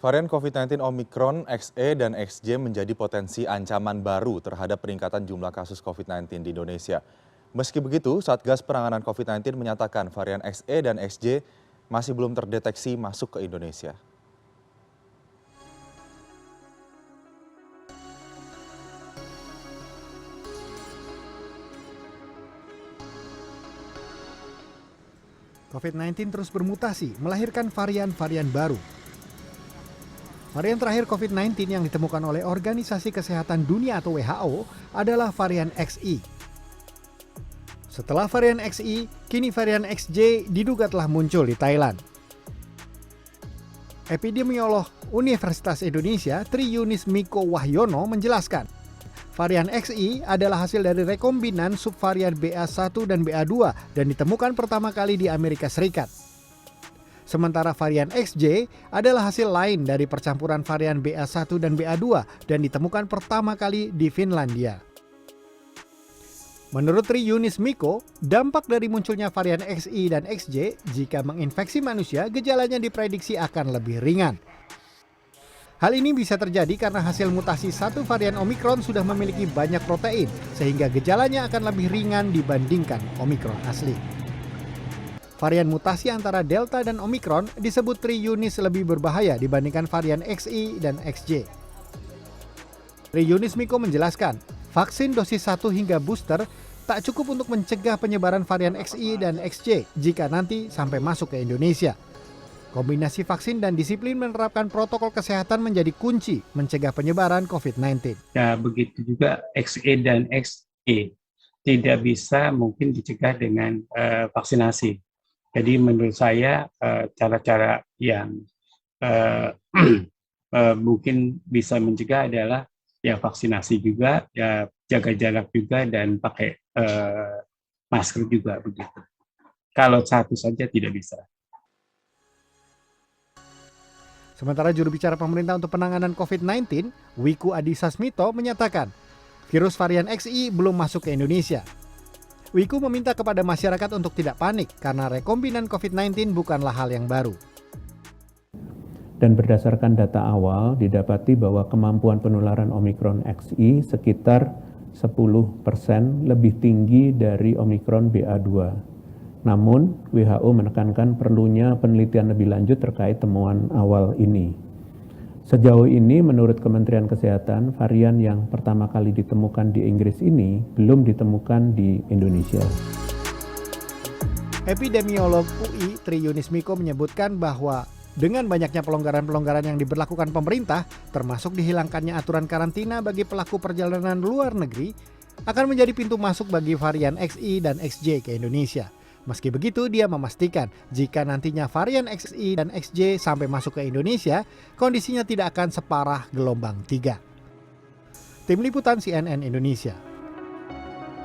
Varian COVID-19 Omicron XE dan XJ menjadi potensi ancaman baru terhadap peningkatan jumlah kasus COVID-19 di Indonesia. Meski begitu, Satgas Penanganan COVID-19 menyatakan varian XE dan XJ masih belum terdeteksi masuk ke Indonesia. COVID-19 terus bermutasi, melahirkan varian-varian baru. Varian terakhir COVID-19 yang ditemukan oleh Organisasi Kesehatan Dunia atau WHO adalah varian XE. Setelah varian XE, kini varian XJ diduga telah muncul di Thailand. Epidemiolog Universitas Indonesia Tri Yunis Miko Wahyono menjelaskan, varian XE adalah hasil dari rekombinan subvarian BA1 dan BA2 dan ditemukan pertama kali di Amerika Serikat. Sementara varian XJ adalah hasil lain dari percampuran varian BA1 dan BA2 dan ditemukan pertama kali di Finlandia. Menurut Tri Yunis Miko, dampak dari munculnya varian XE dan XJ jika menginfeksi manusia, gejalanya diprediksi akan lebih ringan. Hal ini bisa terjadi karena hasil mutasi satu varian Omicron sudah memiliki banyak protein, sehingga gejalanya akan lebih ringan dibandingkan Omicron asli. Varian mutasi antara Delta dan Omicron disebut Tri Yunis lebih berbahaya dibandingkan varian XE dan XJ. Tri Yunis Miko menjelaskan, vaksin dosis 1 hingga booster tak cukup untuk mencegah penyebaran varian XE dan XJ jika nanti sampai masuk ke Indonesia. Kombinasi vaksin dan disiplin menerapkan protokol kesehatan menjadi kunci mencegah penyebaran COVID-19. Ya, begitu juga XE dan XE tidak bisa mungkin dicegah dengan vaksinasi. Jadi menurut saya cara-cara yang mungkin bisa mencegah adalah ya vaksinasi juga, ya jaga jarak juga dan pakai masker juga begitu. Kalau satu saja tidak bisa. Sementara juru bicara pemerintah untuk penanganan COVID-19, Wiku Adhisa Smito menyatakan, virus varian XE belum masuk ke Indonesia. Wiku meminta kepada masyarakat untuk tidak panik karena rekombinan COVID-19 bukanlah hal yang baru. Dan berdasarkan data awal didapati bahwa kemampuan penularan Omicron XE sekitar 10% lebih tinggi dari Omicron BA2. Namun, WHO menekankan perlunya penelitian lebih lanjut terkait temuan awal ini. Sejauh ini, menurut Kementerian Kesehatan, varian yang pertama kali ditemukan di Inggris ini belum ditemukan di Indonesia. Epidemiolog UI Tri Yunis Miko menyebutkan bahwa dengan banyaknya pelonggaran-pelonggaran yang diberlakukan pemerintah, termasuk dihilangkannya aturan karantina bagi pelaku perjalanan luar negeri, akan menjadi pintu masuk bagi varian XE dan XJ ke Indonesia. Meski begitu, dia memastikan jika nantinya varian XE dan XJ sampai masuk ke Indonesia, kondisinya tidak akan separah gelombang 3. Tim Liputan CNN Indonesia.